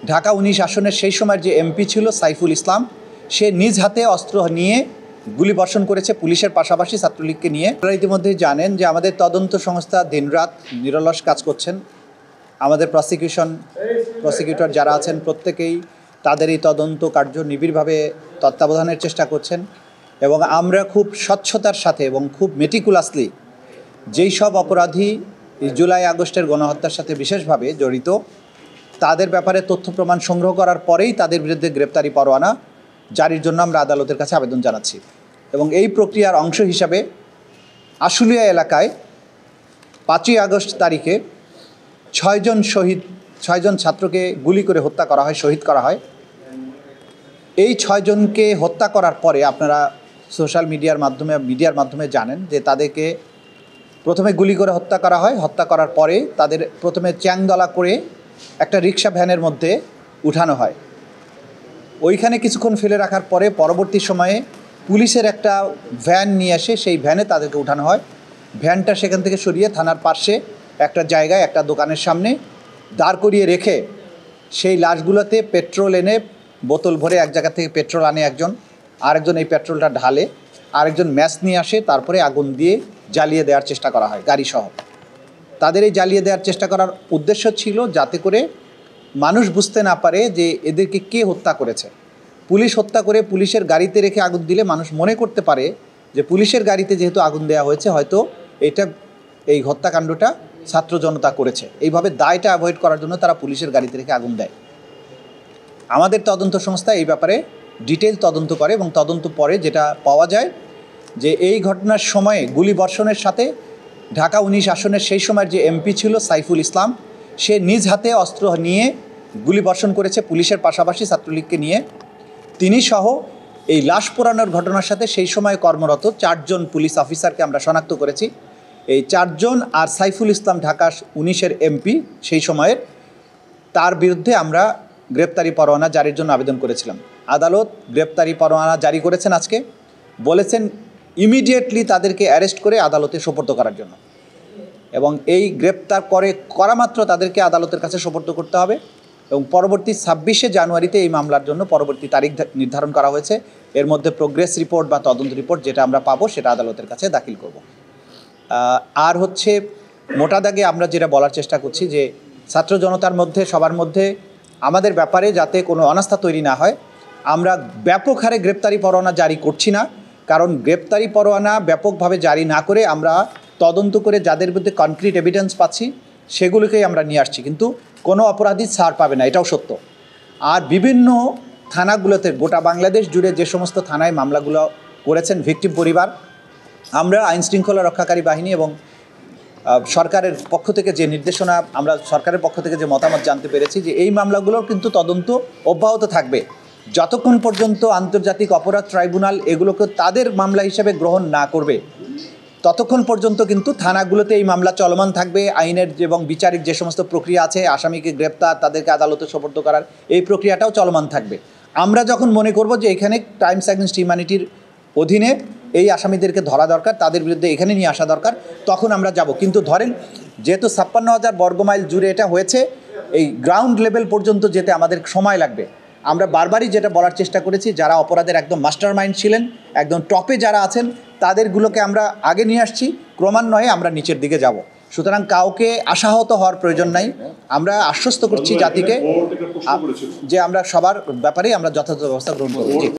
ঢাকা ১৯ আসনের সেই সময়ের যে এমপি ছিল সাইফুল ইসলাম, সে নিজ হাতে অস্ত্র নিয়ে গুলি বর্ষণ করেছে পুলিশের পাশাপাশি ছাত্রলীগকে নিয়ে। আপনারা ইতিমধ্যেই জানেন যে আমাদের তদন্ত সংস্থা দিনরাত নিরলস কাজ করছেন। আমাদের প্রসিকিউটর যারা আছেন প্রত্যেকেই তাদের এই তদন্ত কার্য নিবিড়ভাবে তত্ত্বাবধানের চেষ্টা করছেন এবং আমরা খুব স্বচ্ছতার সাথে এবং খুব মেটিকুলাসলি যেই সব অপরাধী জুলাই আগস্টের গণহত্যার সাথে বিশেষভাবে জড়িত তাদের ব্যাপারে তথ্য প্রমাণ সংগ্রহ করার পরেই তাদের বিরুদ্ধে গ্রেপ্তারি পরোয়ানা জারির জন্য আমরা আদালতের কাছে আবেদন জানাচ্ছি। এবং এই প্রক্রিয়ার অংশ হিসাবে আশুলিয়া এলাকায় ৫ই আগস্ট তারিখে ৬ জন ছাত্রকে গুলি করে হত্যা করা হয়, শহীদ করা হয়। এই ৬ জনকে হত্যা করার পরে আপনারা সোশ্যাল মিডিয়ার মাধ্যমে জানেন যে তাদেরকে প্রথমে গুলি করে হত্যা করা হয়। হত্যা করার পরে তাদের প্রথমে চ্যাংদলা করে একটা রিক্সা ভ্যানের মধ্যে উঠানো হয়। ওইখানে কিছুক্ষণ ফেলে রাখার পরে পরবর্তী সময়ে পুলিশের একটা ভ্যান নিয়ে আসে, সেই ভ্যানে তাদেরকে উঠানো হয়। ভ্যানটা সেখান থেকে সরিয়ে থানার পাশে একটা জায়গায় একটা দোকানের সামনে দাঁড় করিয়ে রেখে সেই লাশগুলোতে পেট্রোল এনে বোতল ভরে এক জায়গা থেকে পেট্রোল আনে একজন, আরেকজন এই পেট্রোলটা ঢালে, আরেকজন ম্যাচ নিয়ে আসে, তারপরে আগুন দিয়ে জ্বালিয়ে দেওয়ার চেষ্টা করা হয় গাড়িসহ। তাদের এই জ্বালিয়ে দেওয়ার চেষ্টা করার উদ্দেশ্য ছিল যাতে করে মানুষ বুঝতে না পারে যে এদেরকে কে হত্যা করেছে। পুলিশ হত্যা করে পুলিশের গাড়িতে রেখে আগুন দিলে মানুষ মনে করতে পারে যে পুলিশের গাড়িতে যেহেতু আগুন দেওয়া হয়েছে হয়তো এই হত্যাকাণ্ডটা ছাত্র জনতা করেছে। এইভাবে দায়টা অ্যাভয়েড করার জন্য তারা পুলিশের গাড়িতে রেখে আগুন দেয়। আমাদের তদন্ত সংস্থা এই ব্যাপারে ডিটেইল তদন্ত করে এবং তদন্ত পরে যেটা পাওয়া যায় যে এই ঘটনার সময়ে গুলি বর্ষণের সাথে ঢাকা ১৯ আসনের সেই সময়ের যে এমপি ছিল সাইফুল ইসলাম, সে নিজ হাতে অস্ত্র নিয়ে গুলি বর্ষণ করেছে পুলিশের পাশাপাশি ছাত্রলীগকে নিয়ে। তিনি সহ এই লাশ পোড়ানোর ঘটনার সাথে সেই সময় কর্মরত ৪ জন পুলিশ অফিসারকে আমরা শনাক্ত করেছি। এই ৪ জন আর সাইফুল ইসলাম ঢাকা ১৯-এর এমপি সেই সময়ের, তার বিরুদ্ধে আমরা গ্রেপ্তারি পরোয়ানা জারির জন্য আবেদন করেছিলাম। আদালত গ্রেপ্তারি পরোয়ানা জারি করেছেন আজকে, বলেছেন ইমিডিয়েটলি তাদেরকে অ্যারেস্ট করে আদালতে সোপর্দ করার জন্য এবং এই গ্রেপ্তার করা মাত্র তাদেরকে আদালতের কাছে সোপর্দ করতে হবে এবং পরবর্তী ২৬শে জানুয়ারিতে এই মামলার জন্য পরবর্তী তারিখ নির্ধারণ করা হয়েছে। এর মধ্যে প্রোগ্রেস রিপোর্ট বা তদন্ত রিপোর্ট যেটা আমরা পাবো সেটা আদালতের কাছে দাখিল করব। আর হচ্ছে মোটা দাগে আমরা যেটা বলার চেষ্টা করছি যে ছাত্র জনতার মধ্যে সবার মধ্যে আমাদের ব্যাপারে যাতে কোনো অনাস্থা তৈরি না হয়, আমরা ব্যাপক হারে গ্রেপ্তারি পরোয়ানা জারি করছি না। কারণ গ্রেপ্তারি পরোয়ানা ব্যাপকভাবে জারি না করে আমরা তদন্ত করে যাদের বিরুদ্ধে কনক্রিট এভিডেন্স পাচ্ছি সেগুলোকেই আমরা নিয়ে আসছি, কিন্তু কোনো অপরাধী ছাড় পাবে না, এটাও সত্য। আর বিভিন্ন থানাগুলোতে গোটা বাংলাদেশ জুড়ে যে সমস্ত থানায় মামলাগুলো করেছেন ভিকটিম পরিবার, আমরা আইনশৃঙ্খলা রক্ষাকারী বাহিনী এবং সরকারের পক্ষ থেকে যে নির্দেশনা, আমরা সরকারের পক্ষ থেকে যে মতামত জানতে পেরেছি যে এই মামলাগুলোর কিন্তু তদন্ত অব্যাহত থাকবে যতক্ষণ পর্যন্ত আন্তর্জাতিক অপরাধ ট্রাইব্যুনাল এগুলোকে তাদের মামলা হিসেবে গ্রহণ না করবে, ততক্ষণ পর্যন্ত কিন্তু থানাগুলোতে এই মামলা চলমান থাকবে। আইনের এবং বিচারিক যে সমস্ত প্রক্রিয়া আছে, আসামিকে গ্রেপ্তার, তাদেরকে আদালতে সোপর্দ করার এই প্রক্রিয়াটাও চলমান থাকবে। আমরা যখন মনে করব যে এখানে ক্রাইমস অ্যাগেন্সট হিউম্যানিটির অধীনে এই আসামিদেরকে ধরা দরকার, তাদের বিরুদ্ধে এখানে নিয়ে আসা দরকার, তখন আমরা যাব। কিন্তু ধরেন যেহেতু ৫৬,০০০ বর্গমাইল জুড়ে এটা হয়েছে, এই গ্রাউন্ড লেভেল পর্যন্ত যেতে আমাদের সময় লাগবে। আমরা বারবারই যেটা বলার চেষ্টা করেছি, যারা অপরাধের একদম মাস্টার মাইন্ড ছিলেন, একদম টপে যারা আছেন, তাদেরগুলোকে আমরা আগে নিয়ে আসছি, ক্রমান্বয়ে আমরা নিচের দিকে যাব। সুতরাং কাউকে আশাহত হওয়ার প্রয়োজন নাই। আমরা আশ্বস্ত করছি জাতিকে যে আমরা সবার ব্যাপারেই আমরা যথাযথ ব্যবস্থা গ্রহণ করব।